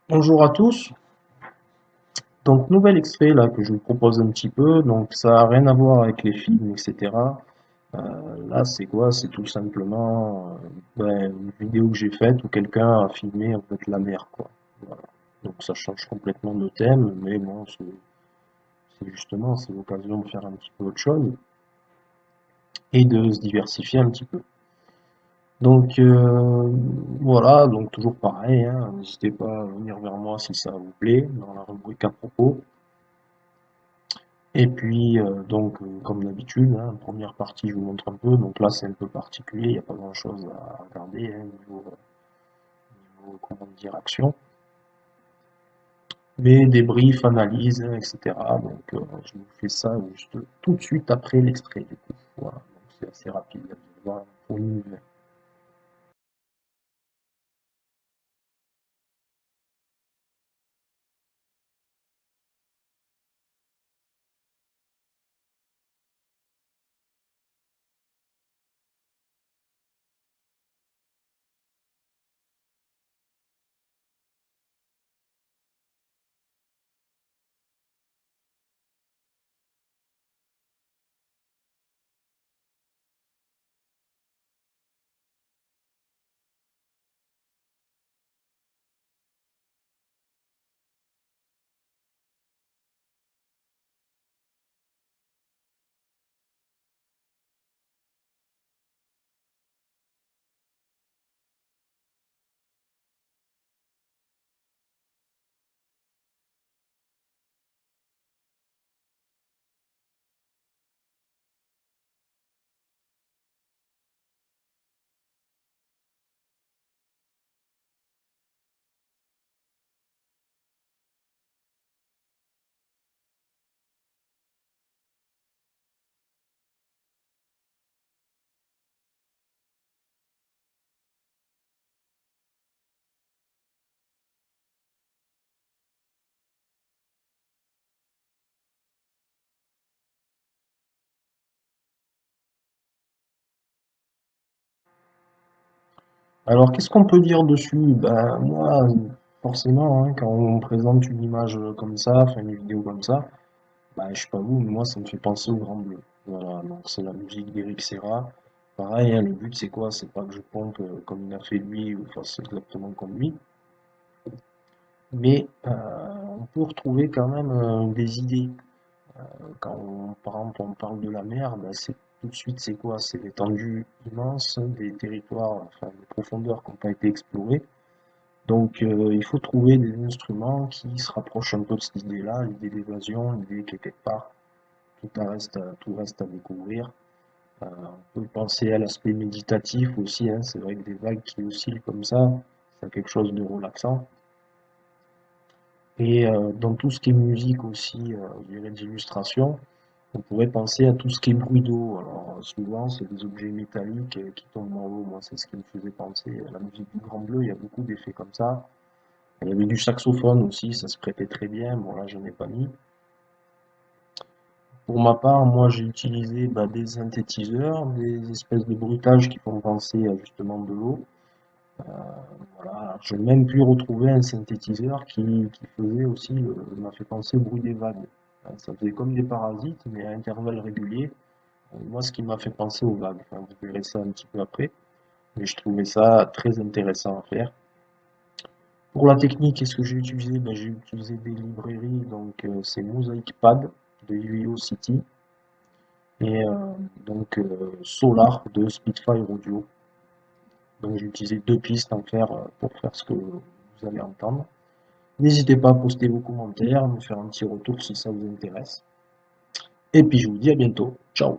Bonjour à tous. Donc, nouvel extrait là que je vous propose un petit peu. Donc, ça a rien à voir avec les films, etc. Là, c'est quoi? C'est tout simplement une vidéo que j'ai faite où quelqu'un a filmé en fait la mer, quoi. Voilà. Donc, ça change complètement de thème, mais bon, c'est l'occasion de faire un petit peu autre chose et de se diversifier un petit peu. Donc voilà, donc toujours pareil, hein, n'hésitez pas à venir vers moi si ça vous plaît dans la rubrique à propos. Et puis, comme d'habitude, hein, première partie, je vous montre un peu. Donc là, c'est un peu particulier, il n'y a pas grand-chose à regarder hein, comment dire, action. Mais débrief, analyse, hein, etc. Donc, je vous fais ça juste tout de suite après l'extrait, du coup. Voilà, donc c'est assez rapide. Vous allez voir pour une nouvelle. Alors, qu'est-ce qu'on peut dire dessus? Ben, moi, forcément, hein, quand on présente une image comme ça, enfin une vidéo comme ça, bah, je sais pas vous, mais moi, ça me fait penser au Grand Bleu. Voilà, donc c'est la musique d'Eric Serra. Pareil, hein, le but, c'est quoi? C'est pas que je pompe comme il a fait lui ou fasse exactement comme lui, mais on peut retrouver quand même des idées. Quand, par exemple, on parle de la mer, bah, c'est tout de suite, c'est quoi? C'est l'étendue immense, des territoires, enfin, des profondeurs qui n'ont pas été explorées. Donc, il faut trouver des instruments qui se rapprochent un peu de cette idée-là, l'idée d'évasion, l'idée qui est quelque part, tout reste à découvrir. On peut penser à l'aspect méditatif aussi, hein, c'est vrai que des vagues qui oscillent comme ça, c'est quelque chose de relaxant. Et dans tout ce qui est musique aussi, je dirais d'illustration, on pourrait penser à tout ce qui est bruit d'eau. Alors souvent, c'est des objets métalliques qui tombent dans l'eau. Moi, c'est ce qui me faisait penser à la musique du Grand Bleu. Il y a beaucoup d'effets comme ça. Il y avait du saxophone aussi, ça se prêtait très bien. Bon, là, je n'en ai pas mis. Pour ma part, moi, j'ai utilisé des synthétiseurs, des espèces de bruitages qui font penser à justement de l'eau. Voilà. J'ai même pu retrouver un synthétiseur qui faisait aussi, m'a fait penser au bruit des vagues. Ça faisait comme des parasites, mais à intervalles réguliers. Moi, ce qui m'a fait penser aux vagues. Enfin, vous verrez ça un petit peu après. Mais je trouvais ça très intéressant à faire. Pour la technique, qu'est-ce que j'ai utilisé? Ben, j'ai utilisé des librairies, donc c'est Mosaic Pad de UIO City et Solar de Spitfire Audio. Donc j'ai utilisé deux pistes en faire pour faire ce que vous allez entendre. N'hésitez pas à poster vos commentaires, à me faire un petit retour si ça vous intéresse. Et puis je vous dis à bientôt. Ciao!